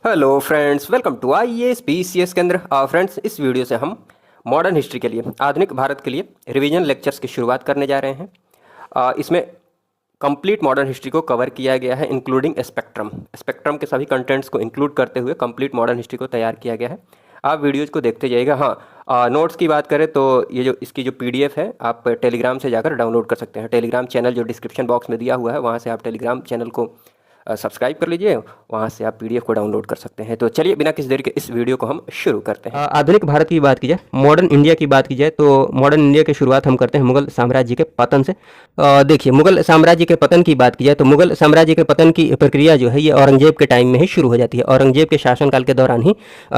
Hello friends, welcome to IAS PCS केंद्र। Friends, इस video से हम मॉडर्न हिस्ट्री के लिए, आधुनिक भारत के लिए रिवीजन लेक्चर्स की शुरुआत करने जा रहे हैं। इसमें कंप्लीट मॉडर्न हिस्ट्री को कवर किया गया है, इंक्लूडिंग स्पेक्ट्रम। स्पेक्ट्रम के सभी कंटेंट्स को इंक्लूड करते हुए कंप्लीट मॉडर्न हिस्ट्री को तैयार किया गया है। आप वीडियोज़ को देखते जाइएगा। हाँ, नोट्स की बात करें तो ये जो इसकी जो पीडीएफ है, आप टेलीग्राम से जाकर डाउनलोड कर सकते हैं। टेलीग्राम चैनल जो डिस्क्रिप्शन बॉक्स में दिया हुआ है, वहाँ से आप टेलीग्राम चैनल को सब्सक्राइब कर लीजिए, वहाँ से आप पीडीएफ को डाउनलोड कर सकते हैं। तो चलिए बिना किसी देरी के इस वीडियो को हम शुरू करते हैं। आधुनिक भारत की बात की जाए, मॉडर्न इंडिया की बात की जाए तो मॉडर्न इंडिया की शुरुआत हम करते हैं मुगल साम्राज्य के पतन से। देखिए, मुगल साम्राज्य के पतन की बात की जाए तो मुगल साम्राज्य के पतन की प्रक्रिया जो है ये औरंगजेब के टाइम में ही शुरू हो जाती है। औरंगजेब के शासनकाल के दौरान ही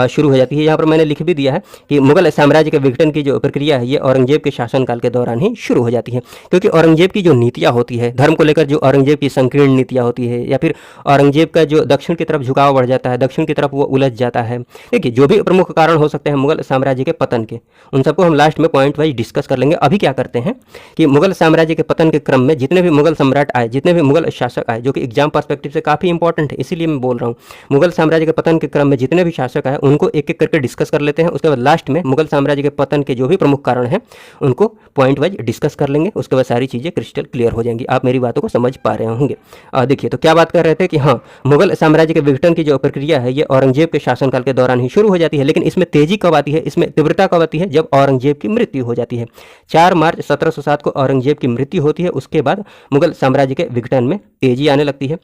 शुरू हो जाती है। यहाँ पर मैंने लिख भी दिया है कि मुगल साम्राज्य के विघटन की जो प्रक्रिया है ये औरंगजेब के शासनकाल के दौरान ही शुरू हो जाती है। क्योंकि औरंगजेब की जो नीतियाँ होती है, धर्म को लेकर जो औरंगजेब की संकीर्ण नीतियाँ होती है, या फिर औरंगजेब जो दक्षिण की तरफ झुकाव बढ़ जाता है, दक्षिण की तरफ वो उलझ जाता है। देखिए, जो भी प्रमुख कारण हो सकते हैं मुगल साम्राज्य के पतन के, उन सबको हम लास्ट में पॉइंट वाइज डिस्कस कर लेंगे। अभी क्या करते हैं कि मुगल साम्राज्य के पतन के क्रम में जितने भी मुगल सम्राट आए, जितने भी मुगल शासक आए, जो कि एग्जाम पर्सपेक्टिव से काफ़ी इंपॉर्टेंट है, इसीलिए मैं बोल रहा हूँ, मुगल साम्राज्य के पतन के क्रम में जितने भी शासक आए उनको एक एक करके डिस्कस कर लेते हैं। उसके बाद लास्ट में मुगल साम्राज्य के पतन के जो भी प्रमुख कारण हैं उनको पॉइंट वाइज डिस्कस कर लेंगे। उसके बाद सारी चीज़ें क्रिस्टल क्लियर हो जाएंगी। आप मेरी बातों को समझ पा रहे होंगे। देखिए, तो क्या बात कर रहे थे कि हाँ, मुगल साम्राज्य के विघटन की जो प्रक्रिया है ये औरंगजेब के शासनकाल के दौरान ही शुरू हो जाती है। लेकिन इसमें तेजी कब आती है, इसमें तीव्रता कब आती है? जब औरंगजेब की मृत्यु हो जाती है। 4 मार्च 1707 को औरंगजेब की मृत्यु होती है। उसके बाद मुगल साम्राज्य के विघटन में तेजी आने लगती है।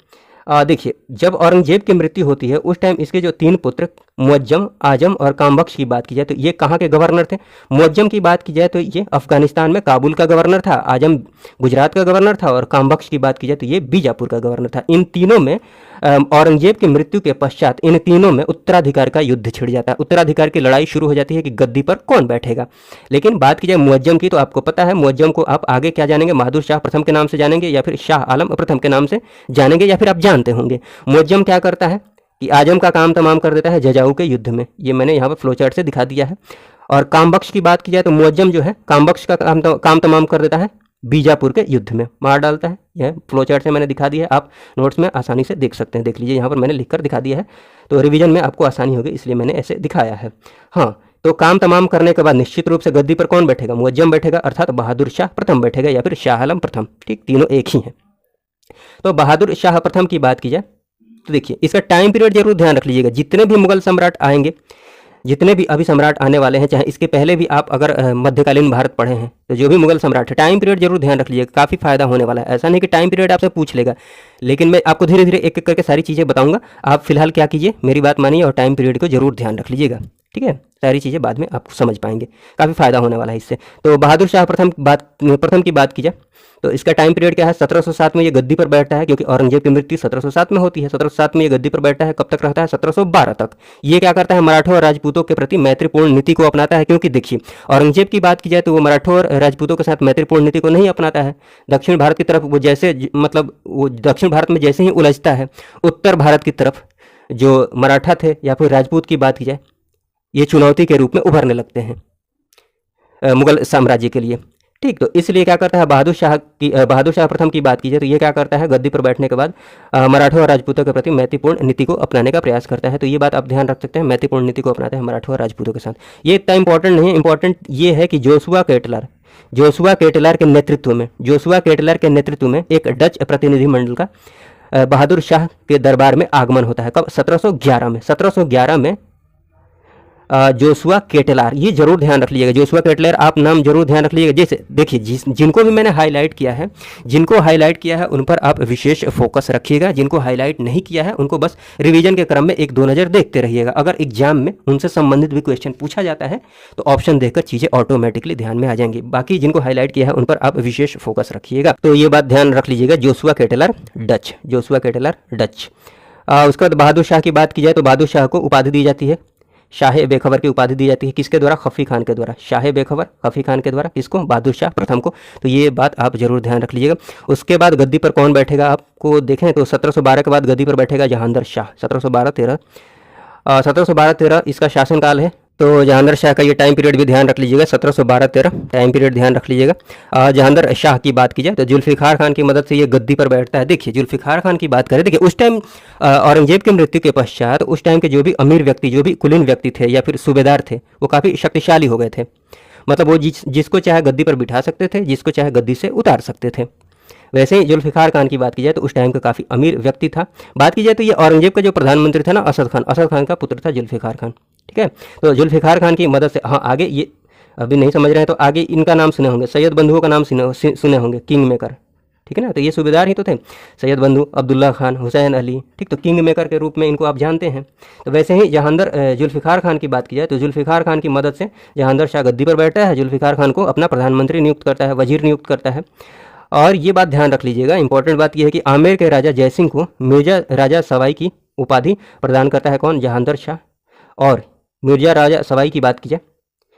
देखिए, जब औरंगजेब की मृत्यु होती है उस टाइम इसके जो 3 पुत्र मुअज्जम, आजम और कामबख्श की बात की जाए तो ये कहाँ के गवर्नर थे? मुअज्जम की बात की जाए तो ये अफगानिस्तान में काबुल का गवर्नर था, आजम गुजरात का गवर्नर था, और कामबख्श की बात की जाए तो ये बीजापुर का गवर्नर था। इन तीनों में औरंगजेब की मृत्यु के पश्चात इन तीनों में उत्तराधिकार का युद्ध छिड़ जाता है। उत्तराधिकार की लड़ाई शुरू हो जाती है कि गद्दी पर कौन बैठेगा। लेकिन बात की जाए मुअज्जम की तो आपको पता है मुअज्जम को आप आगे क्या जानेंगे, बहादुर शाह प्रथम के नाम से जानेंगे, या फिर शाह आलम प्रथम के नाम से जानेंगे, या फिर आप जानते होंगे। मुअज्जम क्या करता है कि आजम का काम तमाम कर देता है जजाऊ के युद्ध में। ये मैंने यहाँ पर फ्लोचार्ट से दिखा दिया है। और कामबख्श की बात की जाए तो मुअज्जम जो है कामबख्श का काम तमाम कर देता है बीजापुर के युद्ध में, मार डालता है। यह फ्लोचार्ट से मैंने दिखा दिया है, आप नोट्स में आसानी से देख सकते हैं। देख लीजिए, यहाँ पर मैंने लिखकर दिखा दिया है, तो रिवीजन में आपको आसानी होगी, इसलिए मैंने ऐसे दिखाया है। हाँ, तो काम तमाम करने के बाद निश्चित रूप से गद्दी पर कौन बैठेगा? मुअज्जम बैठेगा, अर्थात बहादुर शाह प्रथम बैठेगा, या फिर शाह आलम प्रथम। ठीक, तीनों एक ही हैं। तो बहादुर शाह प्रथम की बात की जाए तो देखिए, इसका टाइम पीरियड जरूर ध्यान रख लीजिएगा। जितने भी मुगल सम्राट आएंगे, जितने भी अभी सम्राट आने वाले हैं, चाहे इसके पहले भी आप अगर मध्यकालीन भारत पढ़े हैं तो जो भी मुगल सम्राट है, टाइम पीरियड जरूर ध्यान रख लीजिएगा, काफ़ी फायदा होने वाला है। ऐसा नहीं कि टाइम पीरियड आपसे पूछ लेगा, लेकिन मैं आपको धीरे धीरे एक एक करके सारी चीज़ें बताऊंगा। आप फिलहाल क्या कीजिए, मेरी बात मानिए और टाइम पीरियड को जरूर ध्यान रख लीजिएगा। ठीक है, सारी चीज़ें बाद में आप समझ पाएंगे, काफ़ी फायदा होने वाला है इससे। तो बहादुर शाह प्रथम की बात की जाए तो इसका टाइम पीरियड क्या है? 1707 में ये गद्दी पर बैठता है, क्योंकि औरंगजेब की मृत्यु 1707 में होती है। 1707 में ये गद्दी पर बैठता है। कब तक रहता है? 1712 तक। ये क्या करता है? मराठों और राजपूतों के प्रति मैत्रीपूर्ण नीति को अपनाता है। क्योंकि देखिए, औरंगजेब की बात की जाए तो वो मराठों और राजपूतों के साथ मैत्रीपूर्ण नीति को नहीं अपनाता है। दक्षिण भारत की तरफ वो जैसे, मतलब वो दक्षिण भारत में जैसे ही उलझता है, उत्तर भारत की तरफ जो मराठा थे या फिर राजपूत की बात की जाए, ये चुनौती के रूप में उभरने लगते हैं मुगल साम्राज्य के लिए। ठीक, तो इसलिए क्या करता है बहादुर शाह प्रथम की बात की जाए तो ये क्या करता है, गद्दी पर बैठने के बाद मराठों और राजपूतों के प्रति मैत्रीपूर्ण नीति को अपनाने का प्रयास करता है। तो ये बात आप ध्यान रख सकते हैं, मैत्रीपूर्ण नीति को अपनाता है मराठों और राजपूतों के साथ। ये इतना इंपॉर्टेंट नहीं है। इंपॉर्टेंट ये है कि जोशुआ केटलार के नेतृत्व में एक डच प्रतिनिधिमंडल का बहादुर शाह के दरबार में आगमन होता है। कब? 1711 में जोशुआ केटलार, ये जरूर ध्यान रख लीजिएगा। जोशुआ केटलार आप नाम जरूर ध्यान रख लीजिएगा। जैसे देखिए, जिनको भी मैंने हाईलाइट किया है उन पर आप विशेष फोकस रखिएगा। जिनको हाईलाइट नहीं किया है उनको बस रिवीजन के क्रम में 1-2 नज़र देखते रहिएगा। अगर एग्जाम में उनसे संबंधित भी क्वेश्चन पूछा जाता है तो ऑप्शन देखकर चीज़ें ऑटोमेटिकली ध्यान में आ जाएंगी। बाकी जिनको हाईलाइट किया है उन पर आप विशेष फोकस रखिएगा। तो ये बात ध्यान रख लीजिएगा, जोशुआ केटलार डच। उसके बाद बहादुर शाह की बात की जाए तो बहादुर शाह को उपाधि दी जाती है, शाह बेखबर की उपाधि दी जाती है। किसके द्वारा? खफी खान के द्वारा। शाह बेखबर खफी खान के द्वारा। किसको? बहादुर शाह प्रथम को। तो ये बात आप जरूर ध्यान रख लीजिएगा। उसके बाद गद्दी पर कौन बैठेगा आपको देखें तो 1712 के बाद गद्दी पर बैठेगा जहांगीर शाह। 1712-13 इसका शासनकाल है। तो जहांगीर शाह का ये टाइम पीरियड भी ध्यान रख लीजिएगा, 1712-13 टाइम पीरियड ध्यान रख लीजिएगा। जहांगीर शाह की बात की जाए तो जुल्फ़िकार खान की मदद से ये गद्दी पर बैठता है। देखिए जुल्फ़िकार खान की बात करें, देखिए उस टाइम औरंगजेब की मृत्यु के पश्चात उस टाइम के जो भी अमीर व्यक्ति, जो भी कुलीन व्यक्ति थे या फिर सूबेदार थे, वो काफ़ी शक्तिशाली हो गए थे। मतलब वो जिसको चाहे गद्दी पर बिठा सकते थे, जिसको चाहे गद्दी से उतार सकते थे। वैसे ही जुल्फ़िकार खान की बात की जाए तो उस टाइम का काफ़ी अमीर व्यक्ति था। बात की जाए तो ये औरंगजेब का जो प्रधानमंत्री था ना, असद खान का पुत्र था जुल्फ़िकार खान। ठीक है, तो जुल्फ़िकार खान की मदद से, हाँ आगे ये अभी नहीं समझ रहे हैं तो आगे इनका नाम सुने होंगे, सैयद बंधुओं का नाम सुने होंगे, किंग मेकर। ठीक है ना, तो ये सूबेदार ही तो थे, सैयद बंधु, अब्दुल्ला खान, हुसैन अली। ठीक, तो किंग मेकर के रूप में इनको आप जानते हैं। तो वैसे ही जहांगीर जुल्फ़िकार खान की बात की जाए तो जुल्फ़िकार खान की मदद से जहांगीर शाह गद्दी पर बैठता है, जुल्फ़िकार खान को अपना प्रधानमंत्री नियुक्त करता है, वजीर नियुक्त करता है। और ये बात ध्यान रख लीजिएगा, इंपॉर्टेंट बात यह है कि आमेर के राजा जयसिंह को मिर्जा राजा सवाई की उपाधि प्रदान करता है कौन? जहांगीर शाह। और मिर्जा राजा सवाई की बात की जाए,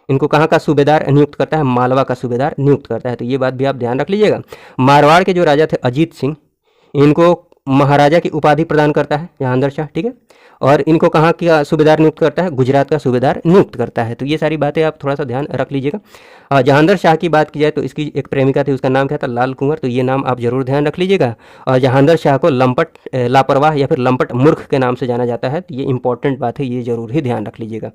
इनको कहाँ का सूबेदार नियुक्त करता है? मालवा का सूबेदार नियुक्त करता है। तो ये बात भी आप ध्यान रख लीजिएगा। मारवाड़ के जो राजा थे अजीत सिंह, इनको महाराजा की उपाधि प्रदान करता है जहांगीर शाह। ठीक है, और इनको कहाँ का सूबेदार नियुक्त करता है? गुजरात का सूबेदार नियुक्त करता है। तो ये सारी बातें आप थोड़ा सा ध्यान रख लीजिएगा। जहांगीर शाह की बात की जाए तो इसकी एक प्रेमिका थी, उसका नाम क्या था? लाल कुंवर। तो ये नाम आप जरूर ध्यान रख लीजिएगा। और जहांगीर शाह को लंपट, लापरवाह या फिर लंपट मूर्ख के नाम से जाना जाता है। तो ये इंपॉर्टेंट बात है, ये जरूर ही ध्यान रख लीजिएगा।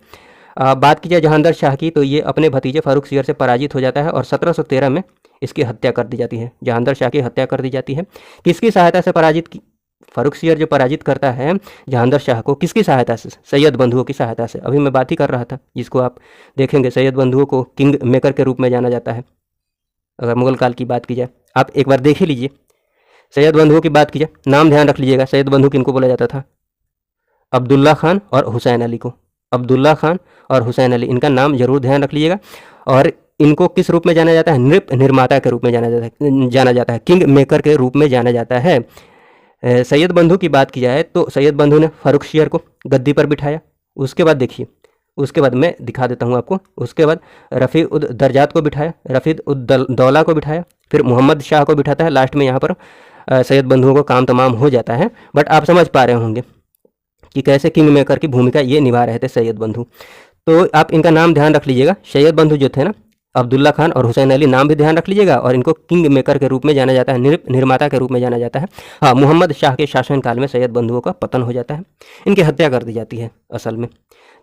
बात की जाए जहांगीर शाह की तो ये अपने भतीजे फारूक सियर से पराजित हो जाता है और 1713 में इसकी हत्या कर दी जाती है। जहांगीर शाह की हत्या कर दी जाती है। किसकी सहायता से पराजित की? फारूक सियर जो पराजित करता है जहांगीर शाह को, किसकी सहायता से? सैयद बंधुओं की सहायता से। अभी मैं बात ही कर रहा था, जिसको आप देखेंगे सैयद बंधुओं को किंग मेकर के रूप में जाना जाता है। अगर मुगल काल की बात की जाए, आप एक बार देख ही लीजिए। सैयद बंधुओं की बात की जाए, नाम ध्यान रख लीजिएगा, सैयद बंधु किनको बोला जाता था? अब्दुल्ला खान और हुसैन अली को। अब्दुल्ला खान और हुसैन अली, इनका नाम जरूर ध्यान रख लीजिएगा। और इनको किस रूप में जाना जाता है? नृप निर्माता के रूप में जाना जाता है, किंग मेकर के रूप में जाना जाता है। सैयद बंधु की बात की जाए तो सैयद बंधु ने फारूक सियर को गद्दी पर बिठाया। उसके बाद देखिए, उसके बाद मैं दिखा देता हूँ आपको। उसके बाद रफ़ी उद दर्जात को बिठाया, रफ़ी उद दौला को बिठाया, फिर मोहम्मद शाह को बिठाता है। लास्ट में यहाँ पर सैयद बंधुओं को काम तमाम हो जाता है। बट आप समझ पा रहे होंगे कि कैसे किंग मेकर की भूमिका ये निभा रहे थे सैयद बंधु। तो आप इनका नाम ध्यान रख लीजिएगा। सैयद बंधु जो थे ना, अब्दुल्ला खान और हुसैन अली, नाम भी ध्यान रख लीजिएगा। और इनको किंग मेकर के रूप में जाना जाता है, निर्माता के रूप में जाना जाता है। हाँ, मोहम्मद शाह के शासनकाल में सैयद बंधुओं का पतन हो जाता है, इनकी हत्या कर दी जाती है असल में।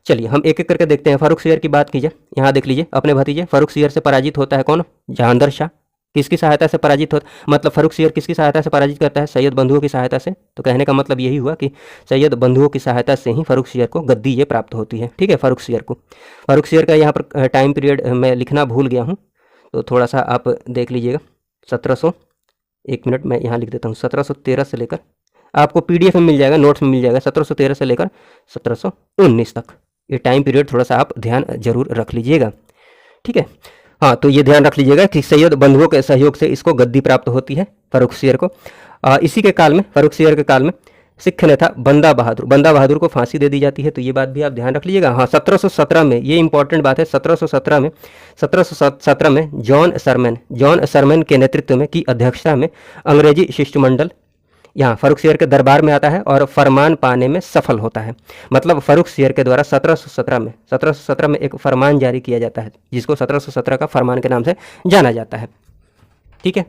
चलिए हम एक एक करके देखते हैं। फारूक सियर की बात कीजिए, यहाँ देख लीजिए, अपने भतीजे फारूक सियर से पराजित होता है कौन? जहांगीर शाह। किसकी सहायता से पराजित होता, मतलब फारूक सियर किसकी सहायता से पराजित करता है? सैयद बंधुओं की सहायता से। तो कहने का मतलब यही हुआ कि सैयद बंधुओं की सहायता से ही फारूक सियर को गद्दी ये प्राप्त होती है। ठीक है, फारूक सियर को। फारूक सियर का यहाँ पर टाइम पीरियड मैं लिखना भूल गया हूँ, तो थोड़ा सा आप देख लीजिएगा। 1700, एक मिनट मैं यहाँ लिख देता हूँ, 1713 से लेकर, आपको PDF में मिल जाएगा, नोट्स में मिल जाएगा, 1713 से लेकर 1719 तक। ये टाइम पीरियड थोड़ा सा आप ध्यान जरूर रख लीजिएगा। ठीक है, हाँ, तो ये ध्यान रख लीजिएगा कि सैयद बंधुओं के सहयोग से इसको गद्दी प्राप्त होती है फारूक सियर को। इसी के काल में, फारूक सियर के काल में सिख नेता बंदा बहादुर को फांसी दे दी जाती है। तो ये बात भी आप ध्यान रख लीजिएगा। हाँ, 1717 में, ये इंपॉर्टेंट बात है, 1717 में जॉन सरमैन के नेतृत्व में की अध्यक्षता में अंग्रेजी शिष्टमंडल यहाँ फारूक सियर के दरबार में आता है और फरमान पाने में सफल होता है। मतलब फारूक सियर के द्वारा 1717 में एक फरमान जारी किया जाता है, जिसको 1717 का फरमान के नाम से जाना जाता है। ठीक है,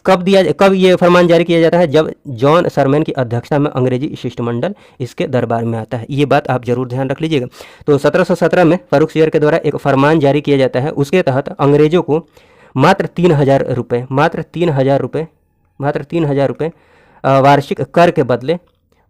कब ये फरमान जारी किया जाता है? जब जॉन सरमैन की अध्यक्षता में अंग्रेजी शिष्टमंडल इसके दरबार में आता है। ये बात आप जरूर ध्यान रख लीजिएगा। तो 1717 में फारूक सियर के द्वारा एक फरमान जारी किया जाता है। उसके तहत अंग्रेजों को मात्र 3000 रुपये वार्षिक कर के बदले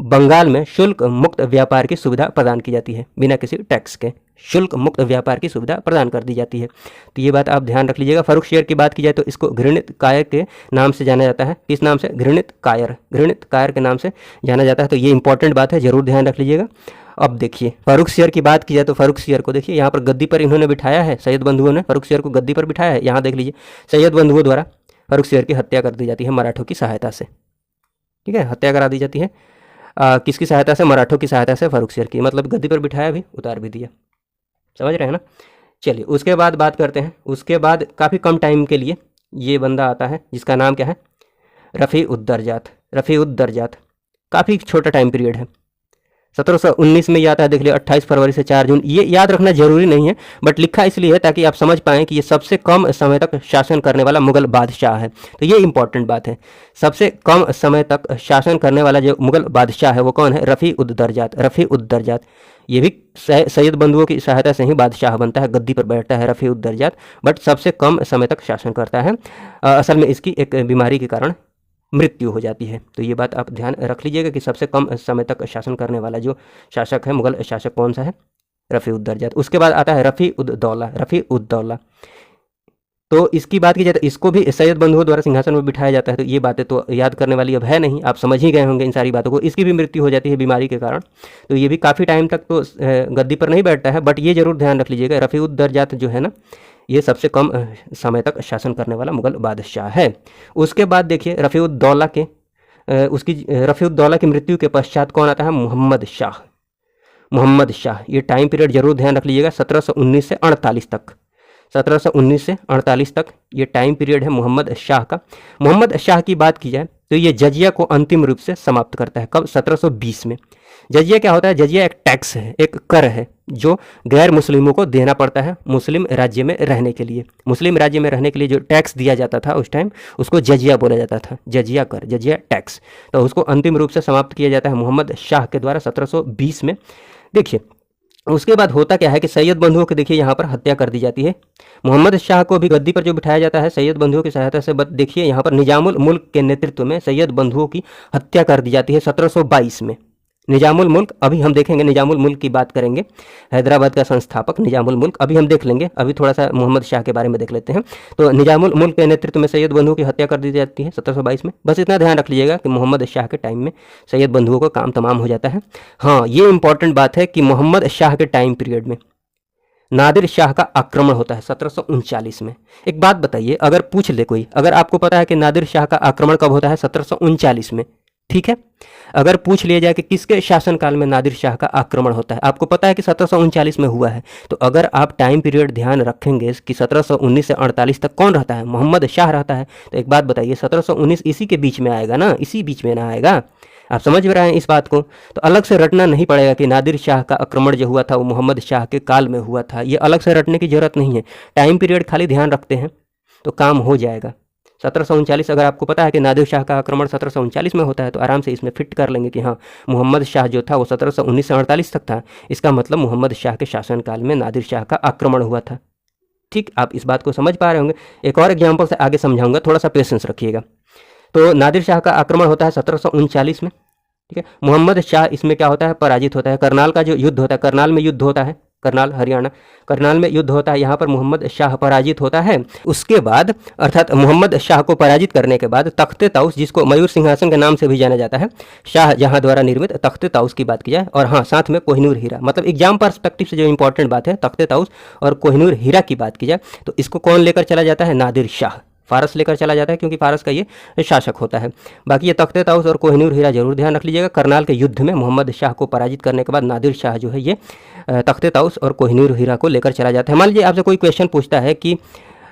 बंगाल में शुल्क मुक्त व्यापार की सुविधा प्रदान की जाती है। बिना किसी टैक्स के शुल्क मुक्त व्यापार की सुविधा प्रदान कर दी जाती है। तो ये बात आप ध्यान रख लीजिएगा। फारूक सियर की बात की जाए तो इसको घृणित कायर के नाम से जाना जाता है। किस नाम से? घृणित कायर के नाम से जाना जाता है। तो ये इंपॉर्टेंट बात है, जरूर ध्यान रख लीजिएगा। अब देखिए, फारूक सियर की बात की जाए तो फारूक सियर को देखिए यहाँ पर गद्दी पर इन्होंने बिठाया है, सैयद बंधुओं ने फारूक सियर को गद्दी पर बिठाया है। यहाँ देख लीजिए, सैयद बंधुओं द्वारा फारूक सियर की हत्या कर दी जाती है मराठों की सहायता से। ठीक है, हत्या करा दी जाती है किसकी सहायता से? मराठों की सहायता से फारूक सियर की। मतलब गद्दी पर बिठाया भी, उतार भी दिया। समझ रहे हैं ना? चलिए उसके बाद बात करते हैं। उसके बाद काफ़ी कम टाइम के लिए ये बंदा आता है, जिसका नाम क्या है? रफ़ी उद दर्जात। काफ़ी छोटा टाइम पीरियड है। 1719 में ये आता है, देख लिया 28 फरवरी से 4 जून। ये याद रखना जरूरी नहीं है, बट लिखा इसलिए है ताकि आप समझ पाएं कि ये सबसे कम समय तक शासन करने वाला मुगल बादशाह है। तो ये इंपॉर्टेंट बात है, सबसे कम समय तक शासन करने वाला जो मुगल बादशाह है वो कौन है? रफ़ी उद दर्जात। रफ़ी उद दर्जात ये भी सैयद बंधुओं की सहायता से ही बादशाह बनता है, गद्दी पर बैठता है रफ़ी उद दर्जात, बट सबसे कम समय तक शासन करता है। असल में इसकी एक बीमारी के कारण मृत्यु हो जाती है। तो ये बात आप ध्यान रख लीजिएगा कि सबसे कम समय तक शासन करने वाला जो शासक है, मुगल शासक, कौन सा है? रफ़ी उद दर्जात। उसके बाद आता है रफ़ी उद दौला। रफ़ी उद दौला, तो इसकी बात की जाए तो इसको भी सैयद बंधुओं द्वारा सिंहासन में बिठाया जाता है। तो ये बातें तो याद करने वाली अब है नहीं, आप समझ ही गए होंगे इन सारी बातों को। इसकी भी मृत्यु हो जाती है बीमारी के कारण, तो ये भी काफ़ी टाइम तक तो गद्दी पर नहीं बैठता है, बट ये जरूर ध्यान रख लीजिएगा रफ़ी उद दर्जात जो है ना, ये सबसे कम समय तक शासन करने वाला मुगल बादशाह है। उसके बाद देखिए रफ़ी उद दौला के रफ़ी उद दौला की मृत्यु के पश्चात कौन आता है? मुहम्मद शाह। मुहम्मद शाह, ये टाइम पीरियड जरूर ध्यान रख लीजिएगा, 1719 से 48 तक। 1719 से 48 तक ये टाइम पीरियड है मुहम्मद शाह का। मुहम्मद शाह की बात की जाए तो ये जजिया को अंतिम रूप से समाप्त करता है। कब? 1720 में। जजिया क्या होता है? जजिया एक टैक्स है, एक कर है जो गैर मुस्लिमों को देना पड़ता है मुस्लिम राज्य में रहने के लिए। मुस्लिम राज्य में रहने के लिए जो टैक्स दिया जाता था उस टाइम, उसको जजिया बोला जाता था। जजिया कर, जजिया टैक्स। तो उसको अंतिम रूप से समाप्त किया जाता है मुहम्मद शाह के द्वारा 1720 में। देखिए उसके बाद होता क्या है कि सैयद बंधुओं की देखिए यहाँ पर हत्या कर दी जाती है। मोहम्मद शाह को भी गद्दी पर जो बिठाया जाता है सैयद बंधुओं की सहायता से, देखिए यहाँ पर निजामुल मुल्क के नेतृत्व में सैयद बंधुओं की हत्या कर दी जाती है 1722 में। निजामुल मुल्क, अभी हम देखेंगे, निजामुल मुल्क की बात करेंगे, हैदराबाद का संस्थापक निजामुल मुल्क, अभी हम देख लेंगे। अभी थोड़ा सा मोहम्मद शाह के बारे में देख लेते हैं। तो निजामुल मुल्क के नेतृत्व में सैयद बंधुओं की हत्या कर दी जाती है 1722 में। बस इतना ध्यान रख लीजिएगा कि मोहम्मद शाह के टाइम में सैयद बंधुओं का काम तमाम हो जाता है। हाँ, ये इंपॉर्टेंट बात है कि मोहम्मद शाह के टाइम पीरियड में नादिर शाह का आक्रमण होता है 1739 में। एक बात बताइए, अगर पूछ ले कोई, अगर आपको पता है कि नादिर शाह का आक्रमण कब होता है? 1739 में, ठीक है। अगर पूछ लिया जाए कि किसके शासनकाल में नादिर शाह का आक्रमण होता है, आपको पता है कि 1739 में हुआ है, तो अगर आप टाइम पीरियड ध्यान रखेंगे कि 1719 से 48 तक कौन रहता है? मोहम्मद शाह रहता है। तो एक बात बताइए, 1719 इसी के बीच में आएगा ना, इसी बीच में ना आएगा? आप समझ रहे हैं इस बात को? तो अलग से रटना नहीं पड़ेगा कि नादिर शाह का आक्रमण जो हुआ था वो मोहम्मद शाह के काल में हुआ था। ये अलग से रटने की जरूरत नहीं है, टाइम पीरियड खाली ध्यान रखते हैं तो काम हो जाएगा। 1739, अगर आपको पता है कि नादिर शाह का आक्रमण 1739 में होता है तो आराम से इसमें फिट कर लेंगे कि हाँ, मोहम्मद शाह जो था वो 1719 से 48 तक था, इसका मतलब मोहम्मद शाह के शासनकाल में नादिर शाह का आक्रमण हुआ था। ठीक, आप इस बात को समझ पा रहे होंगे। एक और एग्जाम्पल से आगे समझाऊंगा, थोड़ा सा पेशेंस रखिएगा। तो नादिर शाह का आक्रमण होता है 1739 में, ठीक है। मोहम्मद शाह इसमें क्या होता है? पराजित होता है। करनाल का जो युद्ध होता है, करनाल में युद्ध होता है, करनाल हरियाणा, करनाल में युद्ध होता है, यहाँ पर मोहम्मद शाह पराजित होता है। उसके बाद अर्थात मोहम्मद शाह को पराजित करने के बाद तख्ते ताउस, जिसको मयूर सिंहासन के नाम से भी जाना जाता है, शाहजहां द्वारा निर्मित तख्ते ताउस की बात की जाए, और हाँ साथ में कोहिनूर हीरा, मतलब एग्जाम पर्सपेक्टिव से जो इंपॉर्टेंट बात है, तख्ते ताउस और कोहिनूर हीरा की बात की जाए तो इसको कौन लेकर चला जाता है? नादिर शाह। फारस लेकर चला जाता है क्योंकि फारस का ये शासक होता है। बाकी ये तख्ते ताउस और कोहिनूर हीरा जरूर ध्यान रख लीजिएगा। करनाल के युद्ध में मोहम्मद शाह को पराजित करने के बाद नादिर शाह जो है ये तख्ते ताउस और कोहिनूर हीरा को लेकर चला जाता है। मान लीजिए आपसे कोई क्वेश्चन पूछता है कि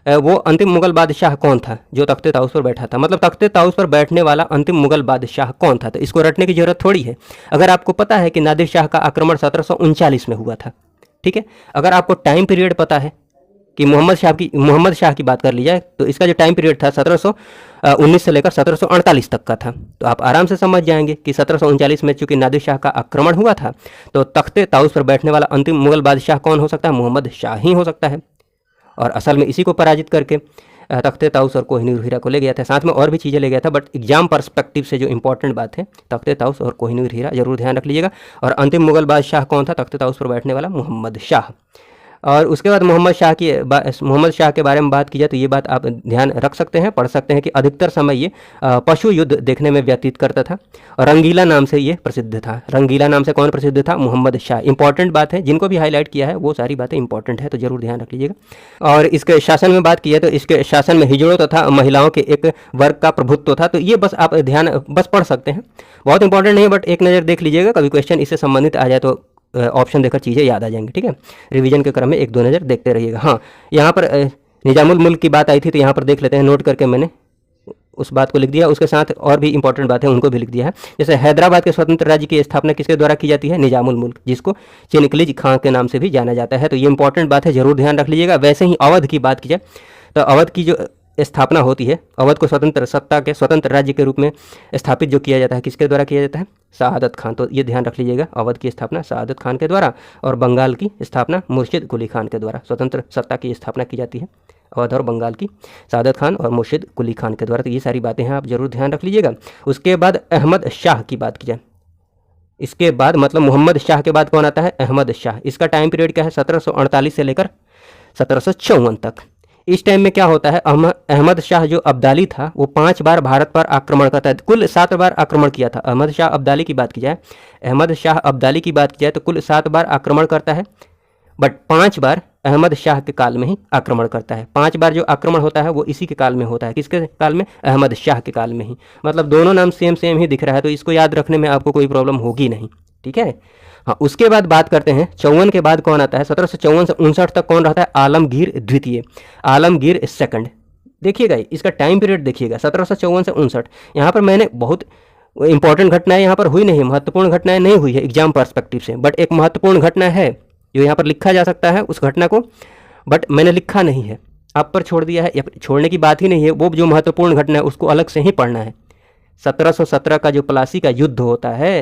वो अंतिम मुगल बादशाह कौन था जो तख्ते ताउस पर बैठा था, मतलब तख्ते ताउस पर बैठने वाला अंतिम मुगल बादशाह कौन था, तो इसको रटने की जरूरत थोड़ी है। अगर आपको पता है कि नादिर शाह का आक्रमण 1739 में हुआ था, ठीक है, अगर आपको टाइम पीरियड पता है कि मोहम्मद शाह की बात कर ली जाए तो इसका जो टाइम पीरियड था 1719 से लेकर 1748 तक का था, तो आप आराम से समझ जाएंगे कि 1739 में चूंकि नादिर शाह का आक्रमण हुआ था तो तख्ते ताउस पर बैठने वाला अंतिम मुगल बादशाह कौन हो सकता है? मोहम्मद शाह ही हो सकता है। और असल में इसी को पराजित करके तख्ते ताउस और कोहिनूर हीरा को ले गया था, साथ में और भी चीज़ें ले गया था, बट एग्जाम पर्सपेक्टिव से जो इंपॉर्टेंट बात है तख्ते ताउस और कोहिनूर हीरा जरूर ध्यान रख लीजिएगा। और अंतिम मुगल बादशाह कौन था तख्ते ताउस पर बैठने वाला? मोहम्मद शाह। और उसके बाद मोहम्मद शाह के बारे में बात की जाए तो ये बात आप ध्यान रख सकते हैं, पढ़ सकते हैं कि अधिकतर समय ये पशु युद्ध देखने में व्यतीत करता था और रंगीला नाम से ये प्रसिद्ध था। रंगीला नाम से कौन प्रसिद्ध था? मोहम्मद शाह। इंपॉर्टेंट बात है, जिनको भी हाईलाइट किया है वो सारी बातें इंपॉर्टेंट है, तो जरूर ध्यान रख लीजिएगा। और इसके शासन में बात की जाए तो इसके शासन में हिजड़ों तथा महिलाओं के एक वर्ग का प्रभुत्व था, तो ये बस आप ध्यान बस पढ़ सकते हैं, बहुत इंपॉर्टेंट नहीं, बट एक नज़र देख लीजिएगा, कभी क्वेश्चन इससे संबंधित आ जाए तो ऑप्शन देकर चीज़ें याद आ जाएंगी। ठीक है, रिवीजन के क्रम में एक दो नज़र देखते रहिएगा। हाँ, यहाँ पर निजामुल मुल्क की बात आई थी तो यहाँ पर देख लेते हैं, नोट करके मैंने उस बात को लिख दिया, उसके साथ और भी इंपॉर्टेंट बात है उनको भी लिख दिया है। जैसे हैदराबाद के स्वतंत्र राज्य की स्थापना किसके द्वारा की जाती है? निजामुल मुल्क, जिसको चिनकलिज खां के नाम से भी जाना जाता है। तो ये इंपॉर्टेंट बात है, जरूर ध्यान रख लीजिएगा। वैसे ही अवध की बात की जाए तो अवध की जो स्थापना होती है, अवध को स्वतंत्र सत्ता के स्वतंत्र राज्य के रूप में स्थापित जो किया जाता है, किसके द्वारा किया जाता है? शहादत खान। तो ये ध्यान रख लीजिएगा, अवध की स्थापना शहादत खान के द्वारा और बंगाल की स्थापना मुर्शिद कुली खान के द्वारा स्वतंत्र सत्ता की स्थापना की जाती है। अवध और बंगाल की शहादत खान और मुर्शिद कुली खान के द्वारा। तो ये सारी बातें हैं, आप जरूर ध्यान रख लीजिएगा। उसके बाद अहमद शाह की बात की जाए, इसके बाद मतलब मोहम्मद शाह के बाद कौन आता है? अहमद शाह। इसका टाइम पीरियड क्या है? 1748 से लेकर 1754 तक। इस टाइम में क्या होता है? अहमद शाह जो अब्दाली था वो 5 बार भारत पर आक्रमण करता है, कुल 7 बार आक्रमण किया था। अहमद शाह अब्दाली की बात की जाए, अहमद शाह अब्दाली की बात की जाए तो कुल 7 बार आक्रमण करता है, बट 5 बार अहमद शाह के काल में ही आक्रमण करता है। 5 बार जो आक्रमण होता है वो इसी के काल में होता है। किसके काल में? अहमद शाह के काल में ही। मतलब दोनों नाम सेम सेम ही दिख रहा है, तो इसको याद रखने में आपको कोई प्रॉब्लम होगी नहीं, ठीक है। हाँ, उसके बाद बात करते हैं 54 के बाद कौन आता है? 1754 से 59 तक कौन रहता है? आलमगीर द्वितीय, आलमगीर सेकंड। देखिएगा इसका टाइम पीरियड देखिएगा, 1754 से 59। यहाँ पर मैंने बहुत इंपॉर्टेंट घटनाएं यहाँ पर हुई नहीं, महत्वपूर्ण घटनाएं नहीं हुई है एग्जाम पर्सपेक्टिव से, बट एक महत्वपूर्ण घटना है जो यहाँ पर लिखा जा सकता है उस घटना को, बट मैंने लिखा नहीं है, आप पर छोड़ दिया है, या छोड़ने की बात ही नहीं है। वो जो महत्वपूर्ण घटना है उसको अलग से ही पढ़ना है। 1717 का जो प्लासी का युद्ध होता है,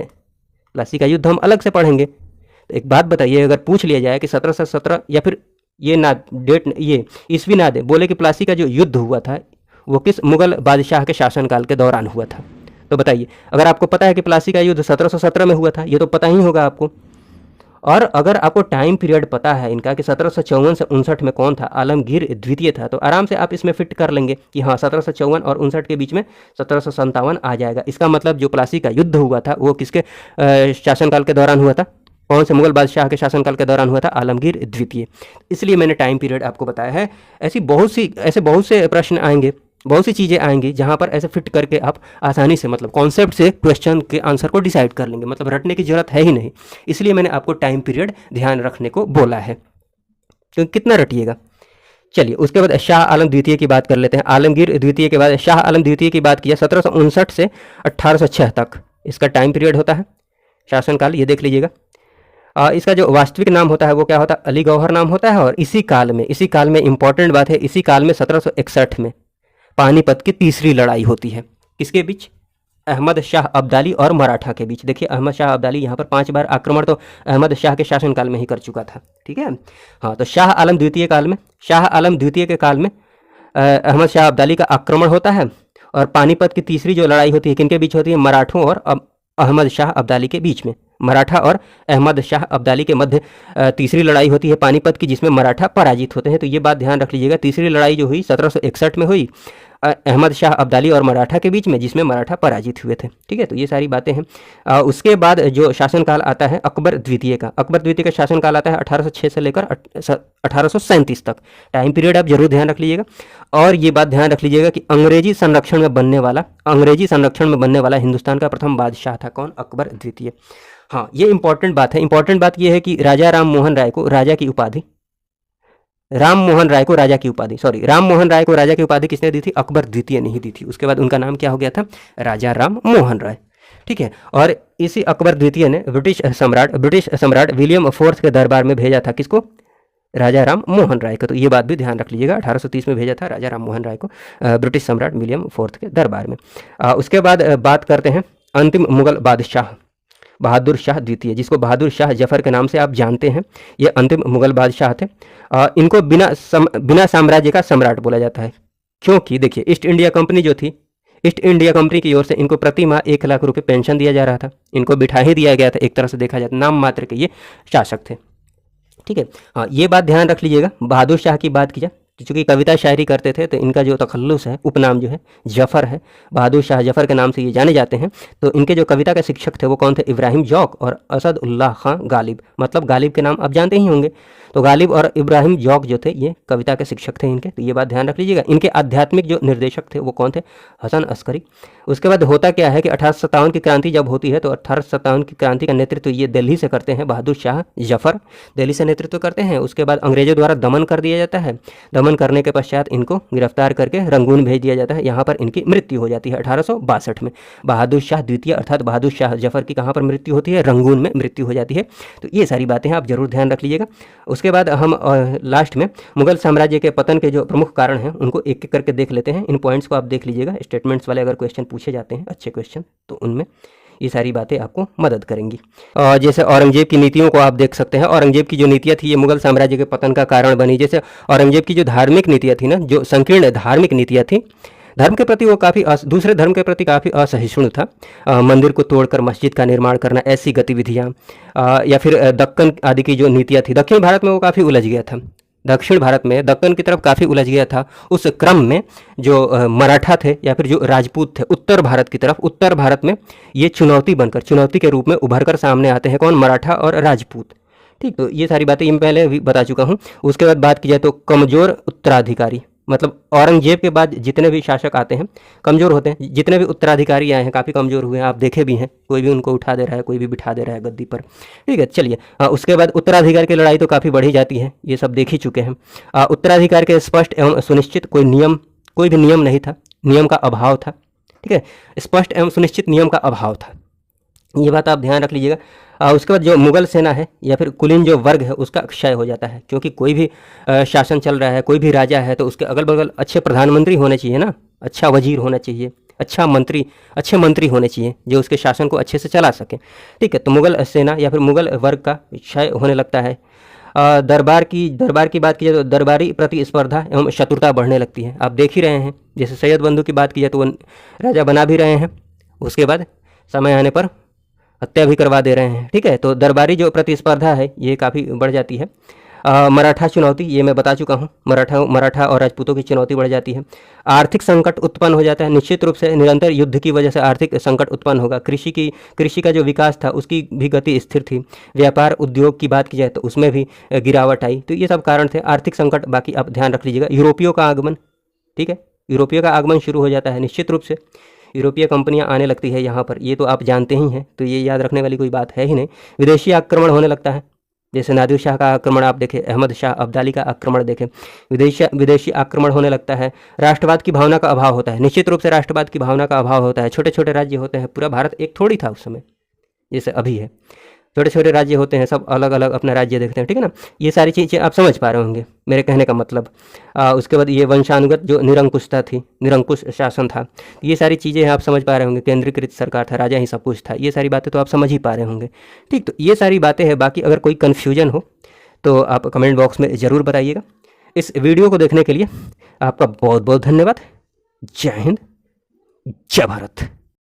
प्लासी का युद्ध हम अलग से पढ़ेंगे। तो एक बात बताइए, अगर पूछ लिया जाए कि 1717 या फिर ये ना डेट, ये ईस्वी ना दे, बोले कि प्लासी का जो युद्ध हुआ था वो किस मुगल बादशाह के शासनकाल के दौरान हुआ था, तो बताइए। अगर आपको पता है कि प्लासी का युद्ध 1717 में हुआ था, ये तो पता ही होगा आपको। और अगर आपको टाइम पीरियड पता है इनका कि 1754 से 59 में कौन था? आलमगीर द्वितीय था, तो आराम से आप इसमें फिट कर लेंगे कि हाँ 1754 और 59 के बीच में 1757 आ जाएगा। इसका मतलब जो प्लासी का युद्ध हुआ था वो किसके शासनकाल के दौरान हुआ था? कौन से मुगल बादशाह के शासनकाल के दौरान हुआ था? आलमगीर द्वितीय। इसलिए मैंने टाइम पीरियड आपको बताया है। ऐसे बहुत से प्रश्न आएंगे, बहुत सी चीज़ें आएंगी जहाँ पर ऐसे फिट करके आप आसानी से मतलब कॉन्सेप्ट से क्वेश्चन के आंसर को डिसाइड कर लेंगे, मतलब रटने की जरूरत है ही नहीं। इसलिए मैंने आपको टाइम पीरियड ध्यान रखने को बोला है, क्योंकि कितना रटिएगा। चलिए उसके बाद शाह आलम द्वितीय की बात कर लेते हैं। आलमगीर द्वितीय के बाद शाह आलम द्वितीय की बात किया 1759 से 1806 तक इसका टाइम पीरियड होता है, शासनकाल। ये देख लीजिएगा। इसका जो वास्तविक नाम होता है वो क्या होता है? अली गौहर नाम होता है। और इसी काल में इंपॉर्टेंट बात है, इसी काल में 1761 में पानीपत की तीसरी लड़ाई होती है। किसके बीच? अहमद शाह अब्दाली और मराठा के बीच। देखिए अहमद शाह अब्दाली यहाँ पर 5 बार आक्रमण तो अहमद शाह के शासनकाल में ही कर चुका था, ठीक है। हाँ, तो शाह आलम द्वितीय के काल में अहमद शाह अब्दाली का आक्रमण होता है। और पानीपत की तीसरी जो लड़ाई होती है किनके बीच होती है? मराठों और अहमद शाह अब्दाली के बीच में। मराठा और अहमद शाह अब्दाली के मध्य तीसरी लड़ाई होती है पानीपत की, जिसमें मराठा पराजित होते हैं। तो ये बात ध्यान रख लीजिएगा। तीसरी लड़ाई जो हुई 1761 में हुई अहमद शाह अब्दाली और मराठा के बीच में, जिसमें मराठा पराजित हुए थे, ठीक है। तो ये सारी बातें हैं। उसके बाद जो शासनकाल आता है अकबर द्वितीय का, अकबर द्वितीय का शासनकाल आता है 1806 से लेकर 1837 तक। टाइम पीरियड आप जरूर ध्यान रख लीजिएगा। और ये बात ध्यान रख लीजिएगा कि अंग्रेजी संरक्षण में बनने वाला हिंदुस्तान का प्रथम बादशाह था कौन? अकबर द्वितीय। हाँ, ये इंपॉर्टेंट बात है। इंपॉर्टेंट बात ये है कि राजा राम मोहन राय को राजा की उपाधि किसने दी थी? अकबर द्वितीय नहीं दी थी। उसके बाद उनका नाम क्या हो गया था? राजा राम मोहन राय, ठीक है। और इसी अकबर द्वितीय ने ब्रिटिश सम्राट विलियम फोर्थ के दरबार में भेजा था किसको? राजा राम मोहन राय को। तो ये बात भी ध्यान रख लीजिएगा। 1830 में भेजा था राजा राम मोहन राय को ब्रिटिश सम्राट विलियम फोर्थ के दरबार में। उसके बाद बात करते हैं अंतिम मुगल बादशाह बहादुर शाह द्वितीय, जिसको बहादुर शाह जफर के नाम से आप जानते हैं। ये अंतिम मुगल बादशाह थे। इनको बिना साम्राज्य का सम्राट बोला जाता है, क्योंकि देखिए ईस्ट इंडिया कंपनी जो थी, ईस्ट इंडिया कंपनी की ओर से इनको प्रति माह 1 लाख रुपए पेंशन दिया जा रहा था। इनको बिठा ही दिया गया था, एक तरह से देखा जाए नाम मात्र के ये शासक थे, ठीक है। हाँ, ये बात ध्यान रख लीजिएगा। बहादुर शाह की बात की जाए, चूँकि कविता शायरी करते थे तो इनका जो तखल्लुस है, उपनाम जो है जफ़र है, बहादुर शाह जफ़र के नाम से ये जाने जाते हैं। तो इनके जो कविता के शिक्षक थे वो कौन थे? इब्राहिम जौक और असद उल्लाह खां गालिब। मतलब गालिब के नाम आप जानते ही होंगे। तो गालिब और इब्राहिम जौक जो थे ये कविता के शिक्षक थे इनके। तो ये बात ध्यान रख लीजिएगा। इनके आध्यात्मिक जो निर्देशक थे वो कौन थे? हसन अस्करी। उसके बाद होता क्या है कि 1857 की क्रांति जब होती है तो 1857 की क्रांति का नेतृत्व ये दिल्ली से करते हैं, बहादुर शाह जफ़र दिल्ली से नेतृत्व करते हैं। उसके बाद अंग्रेजों द्वारा दमन कर दिया जाता है। गमन करने के पश्चात इनको गिरफ्तार करके रंगून भेज दिया जाता है। यहाँ पर इनकी मृत्यु हो जाती है 1862 में। बहादुर शाह द्वितीय अर्थात बहादुर शाह जफर की कहाँ पर मृत्यु होती है? रंगून में मृत्यु हो जाती है। तो ये सारी बातें आप जरूर ध्यान रख लीजिएगा। उसके बाद हम लास्ट में मुगल साम्राज्य के पतन के जो प्रमुख कारण हैं उनको एक एक करके देख लेते हैं। इन पॉइंट्स को आप देख लीजिएगा। स्टेटमेंट्स वाले अगर क्वेश्चन पूछे जाते हैं अच्छे क्वेश्चन, तो उनमें ये सारी बातें आपको मदद करेंगी। जैसे औरंगजेब की नीतियों को आप देख सकते हैं। औरंगजेब की जो नीतियाँ थी ये मुगल साम्राज्य के पतन का कारण बनी। जैसे औरंगजेब की जो धार्मिक नीतियाँ थी ना, जो संकीर्ण धार्मिक नीतियाँ थी, धर्म के प्रति वो काफ़ी दूसरे धर्म के प्रति काफ़ी असहिष्णु था। मंदिर को तोड़कर मस्जिद का निर्माण करना, ऐसी गतिविधियाँ, या फिर दक्कन आदि की जो नीतियाँ थी, दक्षिण भारत में वो काफ़ी उलझ गया था। दक्षिण भारत में दक्कन की तरफ काफ़ी उलझ गया था। उस क्रम में जो मराठा थे या फिर जो राजपूत थे उत्तर भारत की तरफ, उत्तर भारत में ये चुनौती के रूप में उभर कर सामने आते हैं। कौन? मराठा और राजपूत। ठीक, तो ये सारी बातें मैं पहले भी बता चुका हूँ। उसके बाद बात की जाए तो कमज़ोर उत्तराधिकारी, मतलब औरंगजेब के बाद जितने भी शासक आते हैं कमज़ोर होते हैं। जितने भी उत्तराधिकारी आए हैं काफ़ी कमज़ोर हुए हैं, आप देखे भी हैं। कोई भी उनको उठा दे रहा है, कोई भी बिठा दे रहा है गद्दी पर। ठीक है, चलिए। उसके बाद उत्तराधिकार की लड़ाई तो काफ़ी बढ़ी जाती है, ये सब देख ही चुके हैं। उत्तराधिकार के स्पष्ट एवं सुनिश्चित कोई भी नियम नहीं था, नियम का अभाव था। ठीक है, स्पष्ट एवं सुनिश्चित नियम का अभाव था, ये बात आप ध्यान रख लीजिएगा। उसके बाद जो मुगल सेना है या फिर कुलीन जो वर्ग है उसका क्षय हो जाता है, क्योंकि कोई भी शासन चल रहा है, कोई भी राजा है, तो उसके अगल बगल अच्छे प्रधानमंत्री होने चाहिए ना, अच्छा वजीर होना चाहिए, अच्छे मंत्री होने चाहिए जो उसके शासन को अच्छे से चला सके। ठीक है, तो मुगल सेना या फिर मुगल वर्ग का क्षय होने लगता है। दरबार की बात की जाए तो दरबारी प्रतिस्पर्धा एवं शत्रुता बढ़ने लगती है। आप देख ही रहे हैं, जैसे सैयद बंधु की बात की जाए तो वो राजा बना भी रहे हैं, उसके बाद समय आने पर हत्या भी करवा दे रहे हैं। ठीक है, तो दरबारी जो प्रतिस्पर्धा है ये काफ़ी बढ़ जाती है। मराठा चुनौती, ये मैं बता चुका हूँ, मराठा और राजपूतों की चुनौती बढ़ जाती है। आर्थिक संकट उत्पन्न हो जाता है, निश्चित रूप से निरंतर युद्ध की वजह से आर्थिक संकट उत्पन्न होगा। कृषि का जो विकास था उसकी भी गति स्थिर थी। व्यापार उद्योग की बात की जाए तो उसमें भी गिरावट आई। तो ये सब कारण थे, आर्थिक संकट। बाकी आप ध्यान रख लीजिएगा। यूरोपियों का आगमन, ठीक है, यूरोपियों का आगमन शुरू हो जाता है, निश्चित रूप से यूरोपीय कंपनियां आने लगती है यहाँ पर, ये तो आप जानते ही हैं, तो ये याद रखने वाली कोई बात है ही नहीं। विदेशी आक्रमण होने लगता है, जैसे नादिर शाह का आक्रमण आप देखें, अहमद शाह अब्दाली का आक्रमण देखें, विदेशी आक्रमण होने लगता है। राष्ट्रवाद की भावना का अभाव होता है, निश्चित रूप से राष्ट्रवाद की भावना का अभाव होता है। छोटे छोटे राज्य होते हैं, पूरा भारत एक थोड़ी था उस समय जैसे अभी है, छोटे छोटे राज्य होते हैं, सब अलग अलग अपना राज्य देखते हैं। ठीक है ना, ये सारी चीज़ें आप समझ पा रहे होंगे मेरे कहने का मतलब। उसके बाद ये वंशानुगत जो निरंकुशता थी, निरंकुश शासन था, ये सारी चीज़ें आप समझ पा रहे होंगे। केंद्रीकृत सरकार था, राजा ही सब कुछ था, ये सारी बातें तो आप समझ ही पा रहे होंगे। ठीक, तो ये सारी बातें हैं। बाकी अगर कोई कन्फ्यूजन हो तो आप कमेंट बॉक्स में ज़रूर बताइएगा। इस वीडियो को देखने के लिए आपका बहुत बहुत धन्यवाद। जय हिंद, जय भारत।